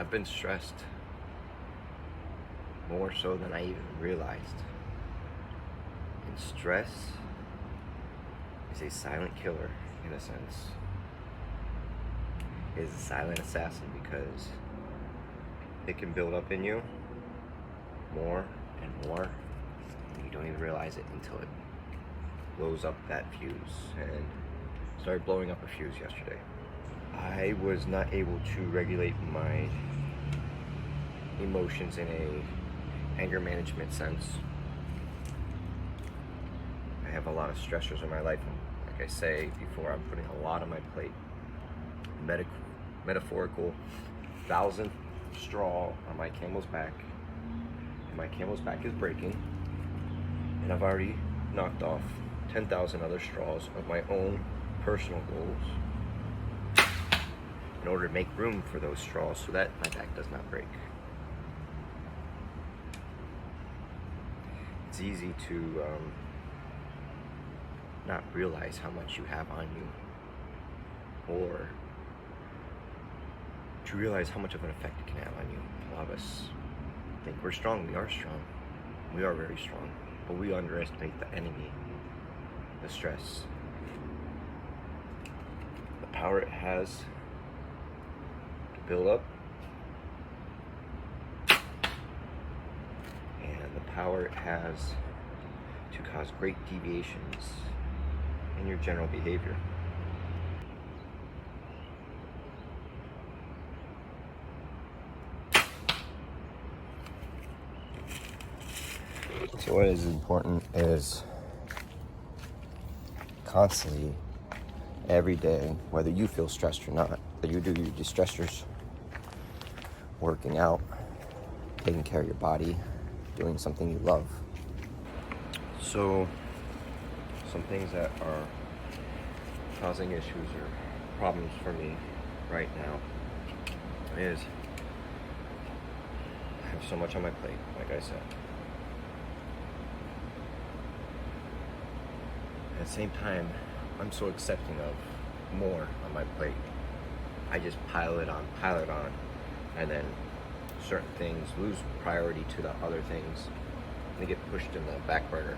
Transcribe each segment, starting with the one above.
I've been stressed more so than I even realized. And stress is a silent killer in a sense. It is a silent assassin because it can build up in you more and more, and you don't even realize it until it blows up that fuse. And started blowing up a fuse yesterday. I was not able to regulate my emotions in a anger management sense. I have a lot of stressors in my life, and like I say before, I'm putting a lot on my plate. Metaphorical 1,000th straw on my camel's back, and my camel's back is breaking, and I've already knocked off 10,000 other straws of my own personal goals in order to make room for those straws so that my back does not break. It's easy to not realize how much you have on you, or to realize how much of an effect it can have on you. A lot of us think we're strong. We are strong. We are very strong, but we underestimate the enemy, the stress, the power it has to build up, and the power it has to cause great deviations in your general behavior. So what is important is constantly, every day, whether you feel stressed or not, that you do your distressors, working out, taking care of your body, doing something you love. So some things that are causing issues or problems for me right now is I have so much on my plate, like I said. At the same time, I'm so accepting of more on my plate. I just pile it on, and then certain things lose priority to the other things. They get pushed in the back burner.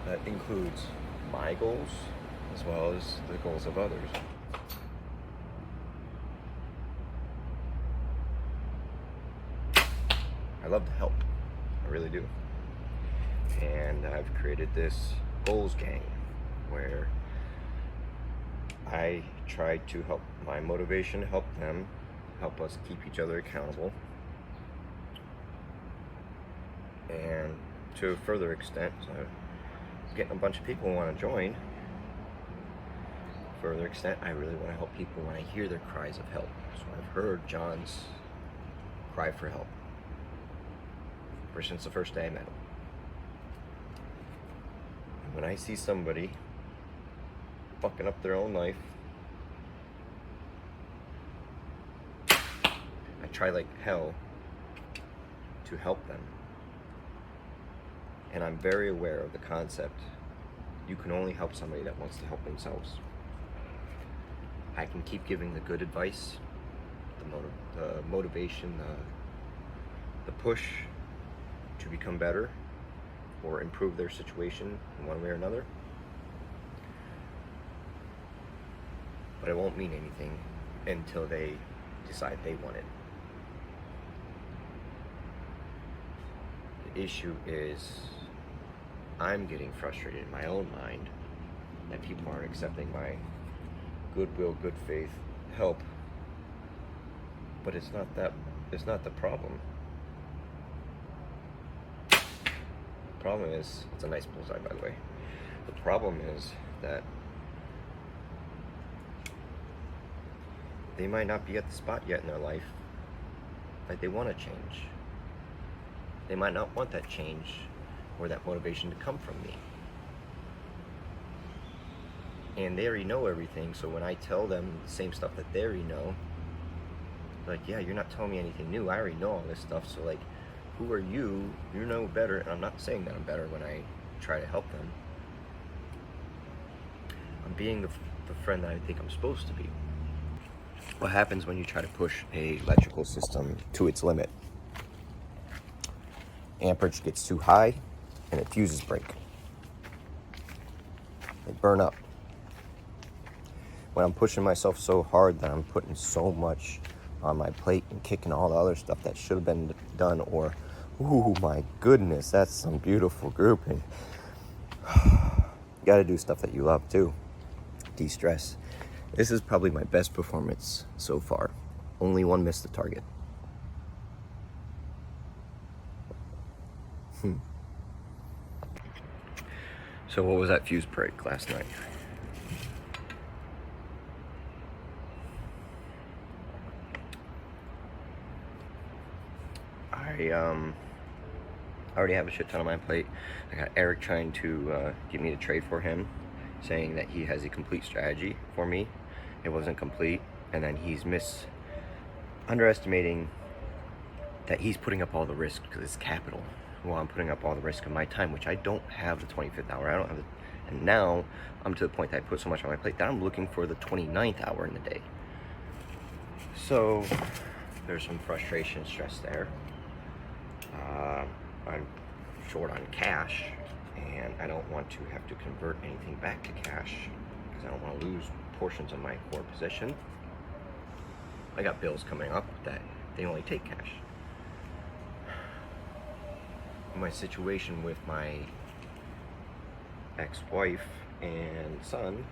That includes my goals as well as the goals of others. I love to help, I really do. And I've created this goals gang where I try to help my motivation, help them, help us keep each other accountable. And to a further extent, so getting a bunch of people who want to join. Further extent, I really want to help people when I hear their cries of help. So I've heard John's cry for help ever since the first day I met him. And when I see somebody fucking up their own life, I try like hell to help them. And I'm very aware of the concept. You can only help somebody that wants to help themselves. I can keep giving the good advice, the motivation, the push to become better or improve their situation in one way or another. But it won't mean anything until they decide they want it. The issue is I'm getting frustrated in my own mind that people aren't accepting my goodwill, good faith help. But it's not the problem. The problem is, it's a nice bullseye by the way. The problem is that they might not be at the spot yet in their life that they want to change. They might not want that change or that motivation to come from me. And they already know everything, so when I tell them the same stuff that they already know, like, yeah, you're not telling me anything new, I already know all this stuff, so like, who are you? You know better. And I'm not saying that I'm better when I try to help them. I'm being the friend that I think I'm supposed to be. What happens when you try to push a electrical system to its limit? Amperage gets too high and it fuses break. They burn up. When I'm pushing myself so hard that I'm putting so much on my plate and kicking all the other stuff that should have been done, or, ooh, my goodness, that's some beautiful grouping. You got to do stuff that you love too. De-stress. This is probably my best performance so far. Only one missed the target. So what was that fuse break last night? I already have a shit ton on my plate. I got Eric trying to get me to trade for him, saying that he has a complete strategy for me. It wasn't complete, and then he's underestimating that he's putting up all the risk because it's capital. Well, I'm putting up all the risk of my time, which I don't have the 25th hour. I don't have and now I'm to the point that I put so much on my plate that I'm looking for the 29th hour in the day. So there's some frustration, stress there. I'm short on cash, and I don't want to have to convert anything back to cash because I don't want to lose portions of my core position. I got bills coming up that they only take cash. My situation with my ex-wife and son,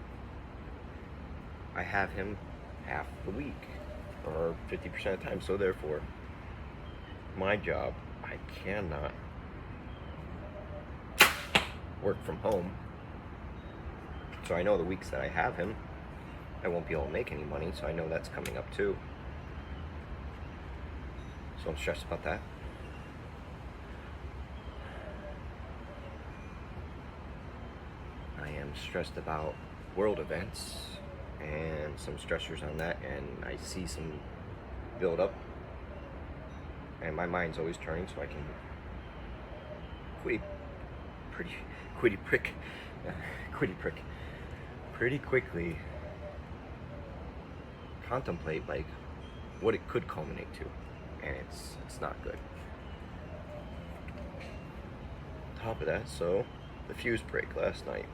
I have him half the week or 50% of the time, so therefore my job, I cannot work from home. So I know the weeks that I have him, I won't be able to make any money, so I know that's coming up too. So I'm stressed about that. I am stressed about world events and some stressors on that, and I see some build up, and my mind's always turning, so I can pretty quickly contemplate like what it could culminate to, and it's not good. On top of that, so the fuse break last night.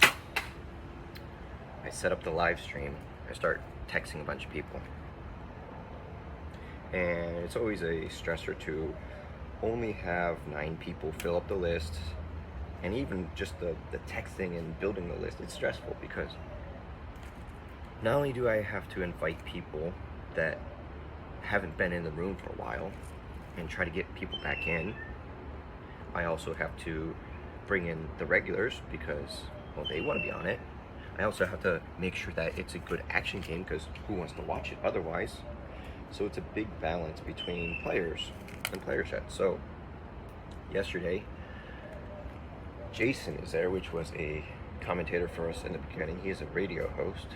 I set up the live stream. I start texting a bunch of people, and it's always a stressor to only have 9 people fill up the list, and even just the texting and building the list, it's stressful because not only do I have to invite people that haven't been in the room for a while and try to get people back in, I also have to bring in the regulars because, well, they want to be on it. I also have to make sure that it's a good action game because who wants to watch it otherwise? So it's a big balance between players and player sets. So yesterday, Jason is there, which was a commentator for us in the beginning. He is a radio host.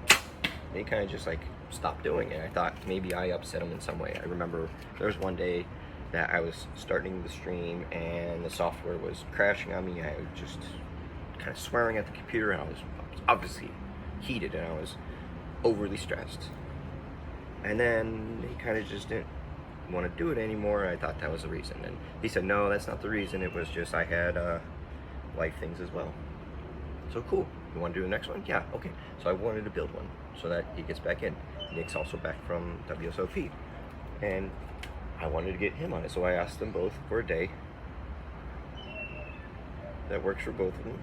And he kind of just like stopped doing it. I thought maybe I upset him in some way. I remember there was one day that I was starting the stream and the software was crashing on me. I was just kind of swearing at the computer, and I was obviously heated, and I was overly stressed. And then he kind of just didn't want to do it anymore. I thought that was the reason, and he said, no, that's not the reason. It was just I had life things as well. So cool. You want to do the next one? Yeah, okay. So I wanted to build one so that he gets back in. Nick's also back from WSOP, and I wanted to get him on it, so I asked them both for a day that works for both of them.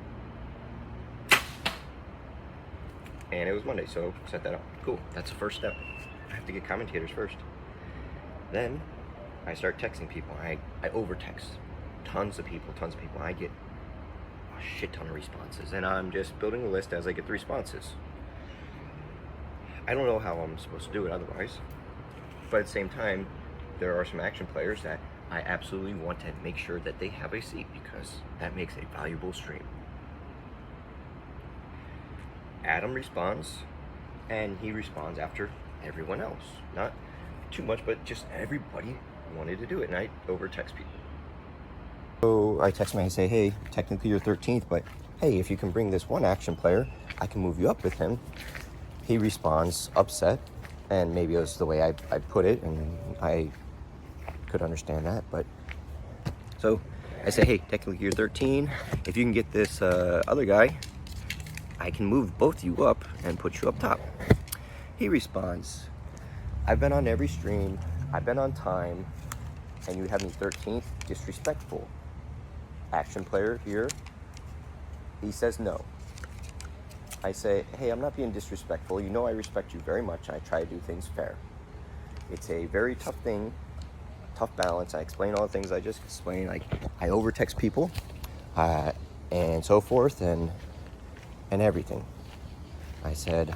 And it was Monday, so set that up. Cool, that's the first step. I have to get commentators first. Then I start texting people. I over text tons of people. I get a shit ton of responses, and I'm just building a list as I get the responses. I don't know how I'm supposed to do it otherwise, but at the same time, there are some action players that I absolutely want to make sure that they have a seat because that makes a valuable stream. Adam responds, and he responds after everyone else. Not too much, but just everybody wanted to do it, and I over text people. So I text him and I say, hey, technically you're 13th, but hey, if you can bring this one action player, I can move you up with him. He responds upset, and maybe it was the way I put it, and I could understand that, but so I say, hey, technically you're 13. If you can get this other guy, I can move both of you up and put you up top. He responds, I've been on every stream, I've been on time, and you have me 13th, disrespectful. Action player here. He says no. I say, hey, I'm not being disrespectful. You know I respect you very much. I try to do things fair. It's a very tough thing, tough balance. I explain all the things I just explained. Like, I over-text people and so forth and everything. I said,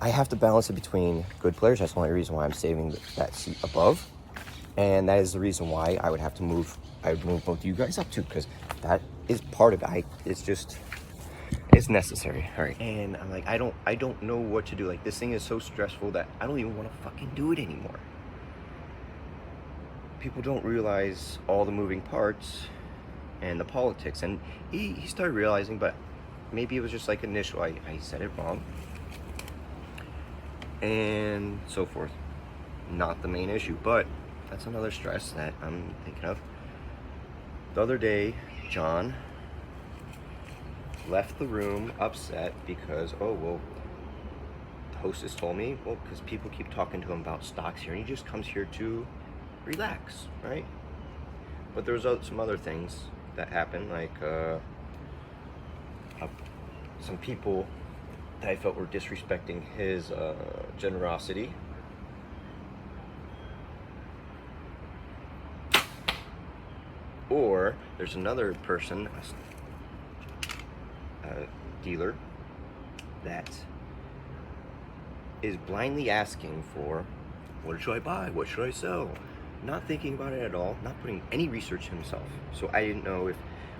I have to balance it between good players. That's the only reason why I'm saving that seat above. And that is the reason why I would have to move. I would move both of you guys up too, because that is part of it. It's necessary. All right. And I'm like, I don't know what to do. Like, this thing is so stressful that I don't even want to fucking do it anymore. People don't realize all the moving parts and the politics. And he started realizing, but maybe it was just like initial. I said it wrong. And so forth. Not the main issue, but that's another stress that I'm thinking of. The other day, John left the room upset because, the hostess told me, because people keep talking to him about stocks here, and he just comes here to relax, right? But there's some other things that happen, like some people that I felt were disrespecting his generosity. Or there's another person, a dealer, that is blindly asking for, what should I buy? What should I sell? Not thinking about it at all, not putting any research himself. So I didn't know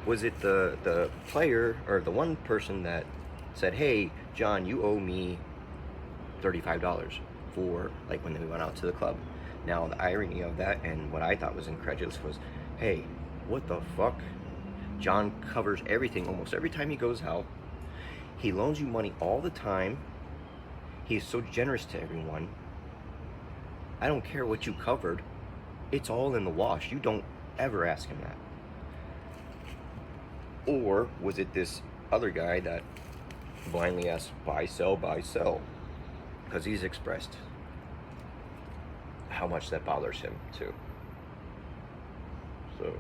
was it the player or the one person that said, hey, John, you owe me $35 for, like, when we went out to the club. Now, the irony of that, and what I thought was incredulous, was, hey, what the fuck? John covers everything almost every time he goes out. He loans you money all the time. He is so generous to everyone. I don't care what you covered. It's all in the wash. You don't ever ask him that. Or was it this other guy that blindly asked, buy, sell, because he's expressed how much that bothers him too. So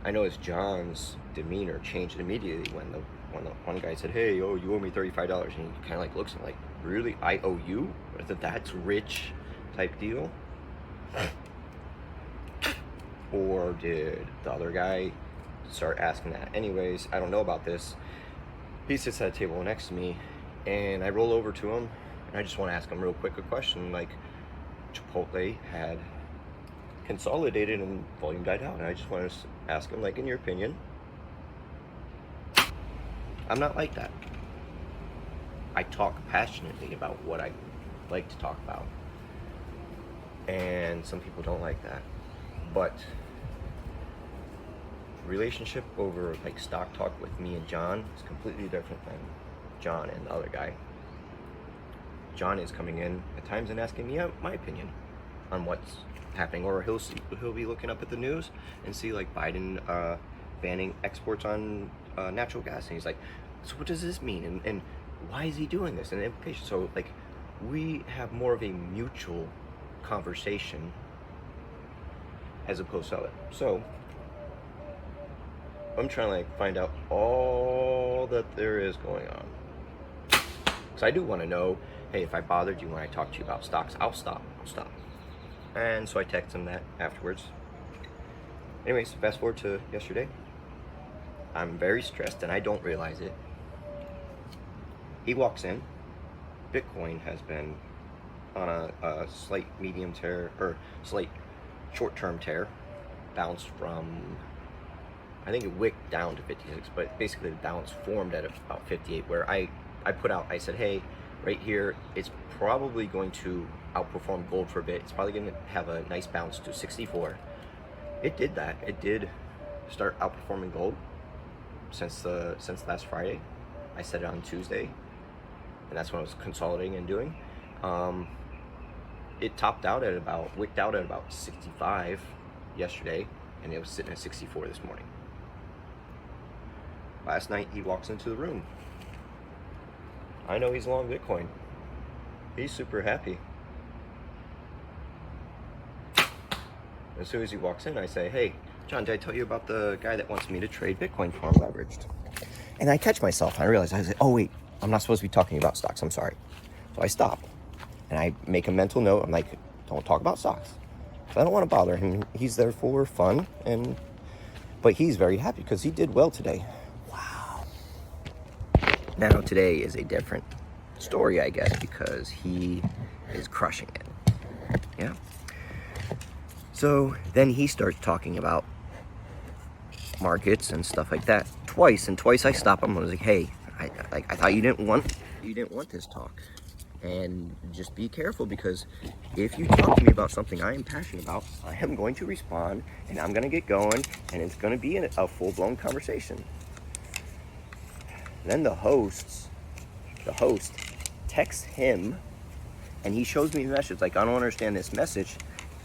I noticed John's demeanor changed immediately when the one guy said, hey, you owe me $35, and he kind of like looks at him like, really, I owe you? That's rich type deal? Or did the other guy start asking that? Anyways, I don't know about this. He sits at a table next to me, and I roll over to him, and I just want to ask him real quick a question, like, Chipotle had consolidated and volume died out, and I just want to ask him, like, in your opinion. I'm not like that. I talk passionately about what I like to talk about, and some people don't like that. But relationship over, like, stock talk with me and John is completely different than John and the other guy. John is coming in at times and asking me my opinion on what's happening, or he'll be looking up at the news and see, like, Biden banning exports on natural gas, and he's like, so what does this mean, and why is he doing this, and the implications. So, like, we have more of a mutual conversation as opposed to other. So I'm trying to, like, find out all that there is going on, because I do want to know, hey, if I bothered you when I talked to you about stocks, I'll stop. And so I text him that afterwards. Anyways, fast forward to yesterday. I'm very stressed, and I don't realize it. He walks in. Bitcoin has been on a slight medium tear, or slight short-term tear. Bounced from, I think it wicked down to 56, but basically the bounce formed at about 58, where I put out, I said, hey, right here, it's probably going to outperform gold for a bit. It's probably going to have a nice bounce to 64. It did that. It did start outperforming gold. since last Friday. I set it on Tuesday, and that's when I was consolidating and doing. It wicked out at about 65 yesterday, and it was sitting at 64 this morning. Last night he walks into the room. I know he's long Bitcoin. He's super happy. As soon as he walks in, I say, "Hey, John, did I tell you about the guy that wants me to trade Bitcoin for him leveraged?" And I catch myself. I realize, I say, "Oh wait, I'm not supposed to be talking about stocks. I'm sorry." So I stop and I make a mental note. I'm like, "Don't talk about stocks." So I don't want to bother him. He's there for fun, but he's very happy because he did well today. Wow. Now today is a different story, I guess, because he is crushing it. Yeah. So then he starts talking about markets and stuff like that twice I stop him. I was like, "Hey, I thought you didn't want this talk, and just be careful, because if you talk to me about something I am passionate about, I am going to respond, and I'm going to get going, and it's going to be a full-blown conversation." And then the host texts him, and he shows me the message, like, "I don't understand this message."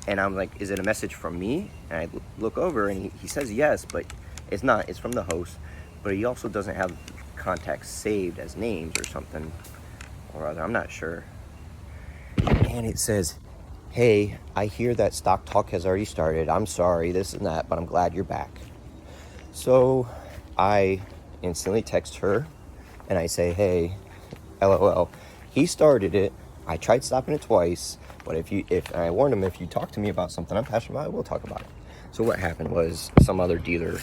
And I'm like, "Is it a message from me?" And I look over, and he says yes, but it's not. It's from the host. But he also doesn't have contacts saved as names or something or other. I'm not sure. And it says, "Hey, I hear that stock talk has already started. I'm sorry, this and that, but I'm glad you're back." So I instantly text her, and I say, "Hey, LOL. He started it. I tried stopping it twice. But if I warned him, if you talk to me about something I'm passionate about, we'll talk about it." So what happened was some other dealer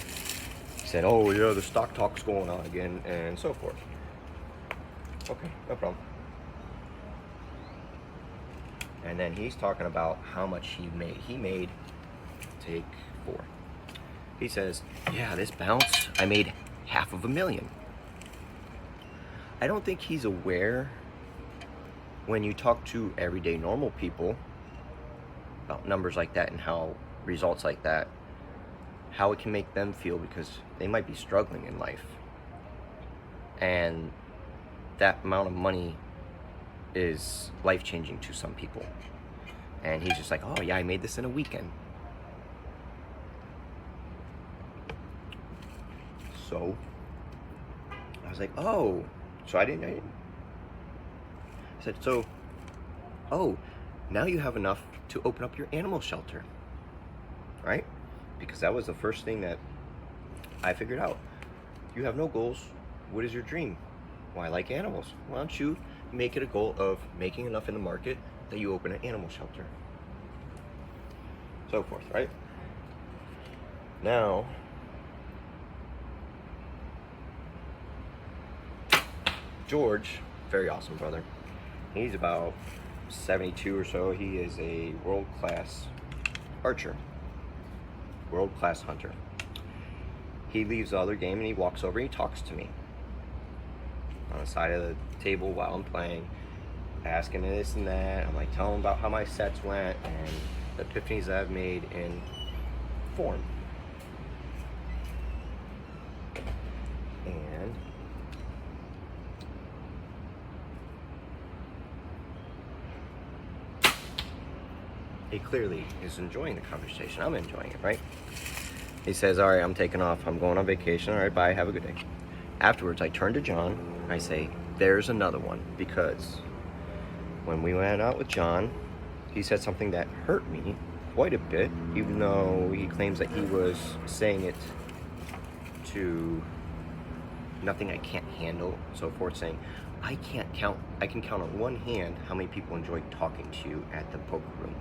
said, "Oh yeah, the stock talk's going on again," and so forth. Okay, no problem. And then he's talking about how much he made. He made, take 4. He says, "Yeah, this bounce, I made $500,000. I don't think he's aware, when you talk to everyday normal people about numbers like that and how results like that, how it can make them feel, because they might be struggling in life. And that amount of money is life-changing to some people." And he's just like, "Oh yeah, I made this in a weekend." So I was like, "Oh, so I said, "So, oh, now you have enough to open up your animal shelter, right?" Because that was the first thing that I figured out. You have no goals. What is your dream? Well, I like animals. Why don't you make it a goal of making enough in the market that you open an animal shelter? So forth, right? Now, George, very awesome brother. He's about 72 or so. He is a world-class archer, world-class hunter. He leaves the other game and he walks over and he talks to me on the side of the table while I'm playing, asking this and that. I'm like telling him about how my sets went and the epiphanies that I've made in form. And he clearly is enjoying the conversation. I'm enjoying it, right? He says, "All right, I'm taking off. I'm going on vacation. All right, bye. Have a good day." Afterwards, I turn to John and I say, "There's another one," because when we went out with John, he said something that hurt me quite a bit, even though he claims that he was saying it to nothing I can't handle, so forth, saying, I can count on one hand how many people enjoy talking to you at the poker room,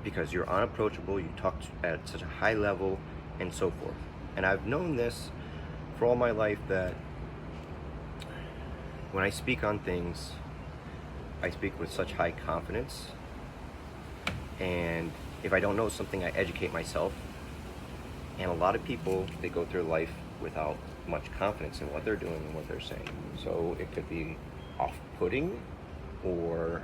because you're unapproachable, you talk at such a high level, and so forth. And I've known this for all my life, that when I speak on things, I speak with such high confidence, and if I don't know something, I educate myself. And a lot of people, they go through life without much confidence in what they're doing and what they're saying. So it could be off-putting or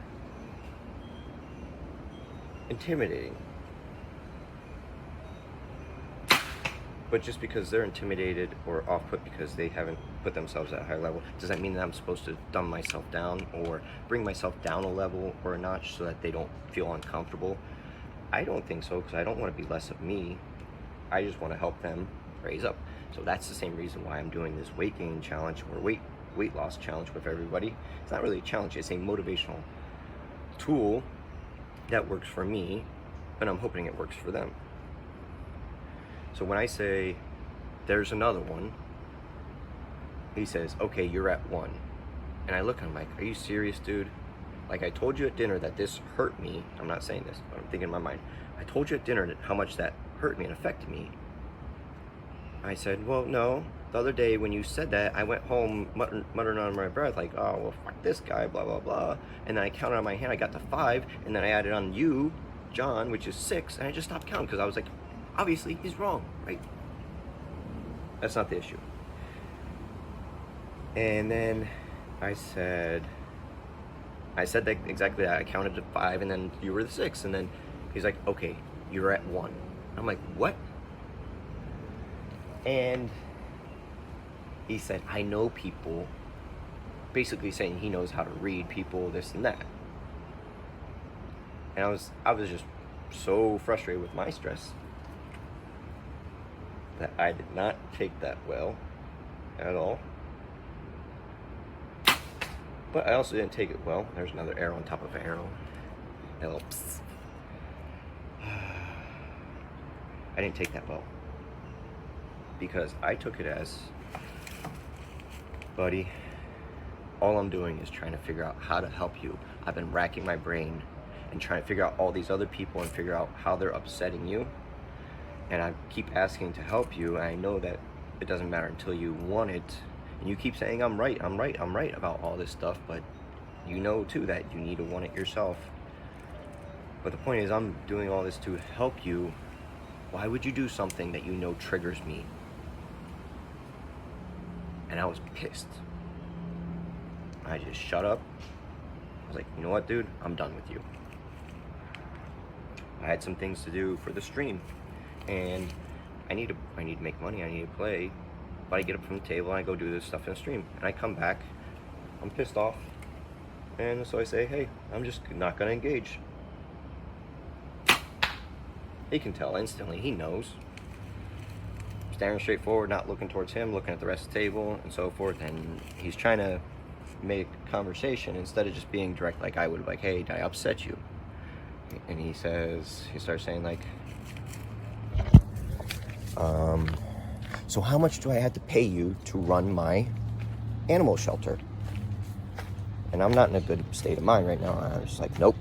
intimidating. But just because they're intimidated or off-put because they haven't put themselves at a higher level, does that mean that I'm supposed to dumb myself down or bring myself down a level or a notch so that they don't feel uncomfortable? I don't think so, because I don't want to be less of me. I just want to help them raise up. So that's the same reason why I'm doing this weight gain challenge or weight loss challenge with everybody. It's not really a challenge, it's a motivational tool that works for me, but I'm hoping it works for them. So when I say, there's another one, he says, okay, you're at 1. And I look at him like, are you serious, dude? Like, I told you at dinner that this hurt me. I'm not saying this, but I'm thinking in my mind. I told you at dinner how much that hurt me and affected me. I said, well, no. The other day when you said that, I went home muttering under my breath, like, oh, well, fuck this guy, blah, blah, blah. And then I counted on my hand, I got to 5, and then I added on you, John, which is 6, and I just stopped counting because I was like, obviously, he's wrong, right? That's not the issue. And then I said that exactly that. I counted to 5, and then you were the 6, and then he's like, okay, you're at 1. I'm like, what? And he said, I know people, basically saying he knows how to read people, this and that. And I was just so frustrated with my stress that I did not take that well at all. But I also didn't take it well. There's another arrow on top of an arrow. Helps. I didn't take that well. Because I took it as, buddy, all I'm doing is trying to figure out how to help you. I've been racking my brain and trying to figure out all these other people and figure out how they're upsetting you. And I keep asking to help you, and I know that it doesn't matter until you want it. And you keep saying, I'm right about all this stuff, but you know too that you need to want it yourself. But the point is, I'm doing all this to help you. Why would you do something that you know triggers me? And I was pissed. I just shut up. I was like, you know what, dude? I'm done with you. I had some things to do for the stream, and I need to make money. I need to play. But I get up from the table and I go do this stuff in the stream, and I come back. I'm pissed off, and so I say, hey, I'm just not gonna engage. He can tell instantly. He knows. Staring straight forward, not looking towards him, looking at the rest of the table, and so forth. And he's trying to make conversation instead of just being direct, like I would, like, hey, did I upset you? And he starts saying, like, so how much do I have to pay you to run my animal shelter? And I'm not in a good state of mind right now. I was just like, nope.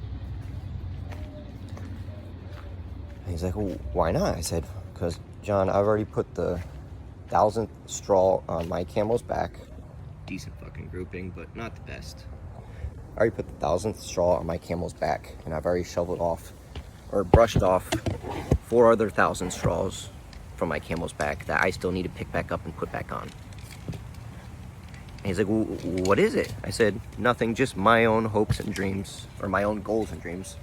And he's like, well, why not? I said, because, John, I've already put the 1,000th straw on my camel's back. Decent fucking grouping, but not the best. I already put the 1,000th straw on my camel's back, and I've already shoveled off, or brushed off, 4 other 1,000 straws from my camel's back that I still need to pick back up and put back on. And he's like, well, what is it? I said, nothing, just my own hopes and dreams, or my own goals and dreams.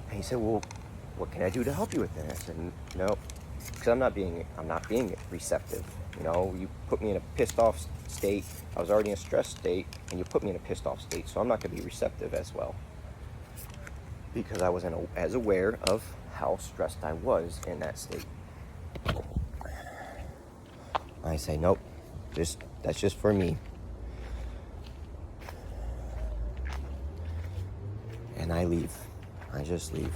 And he said, well, what can I do to help you with it? I said, no, because I'm not being receptive. You know, you put me in a pissed off state. I was already in a stressed state, and you put me in a pissed off state, so I'm not going to be receptive as well. Because I wasn't as aware of how stressed I was in that state. I say, nope, that's just for me. And I leave. I just leave.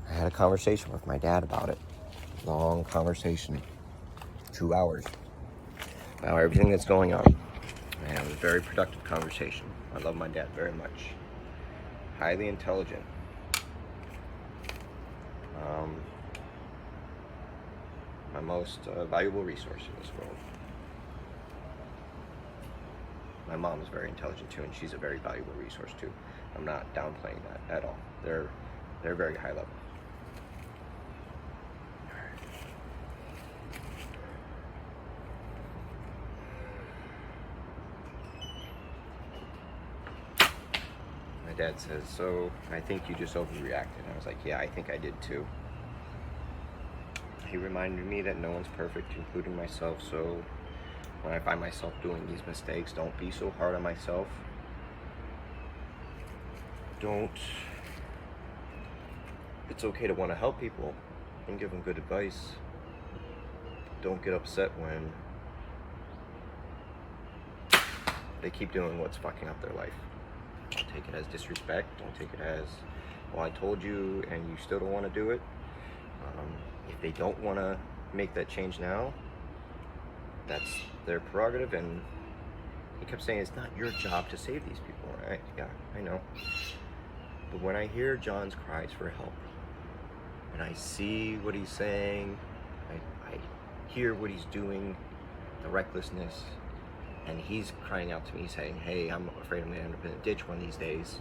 I had a conversation with my dad about it. Long conversation. 2 hours. About everything that's going on. And it was a very productive conversation. I love my dad very much. Highly intelligent. My most valuable resource in this world. My mom is very intelligent too, and she's a very valuable resource too. I'm not downplaying that at all. They're very high level. My dad says, so I think you just overreacted. I was like, yeah, I think I did too. He reminded me that no one's perfect, including myself. So when I find myself doing these mistakes, don't be so hard on myself. It's okay to want to help people and give them good advice. Don't get upset when they keep doing what's fucking up their life. Don't take it as disrespect. Don't take it as, well, I told you and you still don't want to do it. If they don't want to make that change now, that's their prerogative. And he kept saying, it's not your job to save these people, right? Yeah, I know. But when I hear John's cries for help, and I see what he's saying, I hear what he's doing, the recklessness, and he's crying out to me saying, hey, I'm afraid I'm going to end up in a ditch one of these days.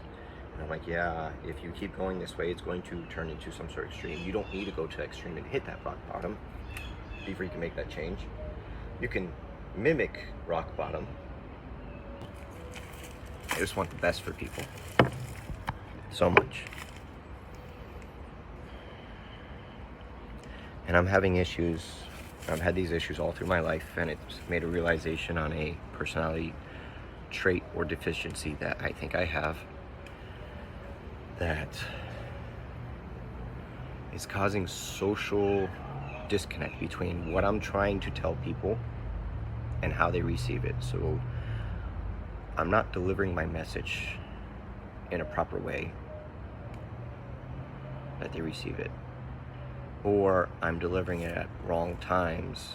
And I'm like, yeah, if you keep going this way, it's going to turn into some sort of extreme. You don't need to go to extreme and hit that rock bottom before you can make that change. You can mimic rock bottom. I just want the best for people. So much. And I'm having issues. I've had these issues all through my life, and it's made a realization on a personality trait or deficiency that I think I have that is causing social disconnect between what I'm trying to tell people and how they receive it. So I'm not delivering my message in a proper way that they receive it, or I'm delivering it at wrong times,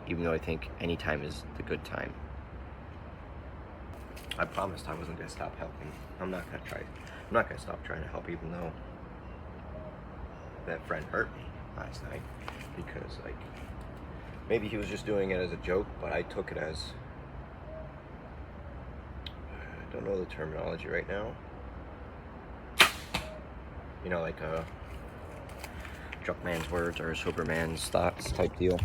even though I think any time is the good time. I promised I wasn't going to stop helping. I'm not going to stop trying to help, even though that friend hurt me last night, because like maybe he was just doing it as a joke, but I took it as, I don't know the terminology right now, you know, like a drunk man's words or a sober man's thoughts type deal.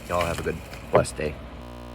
Y'all have a good, blessed day.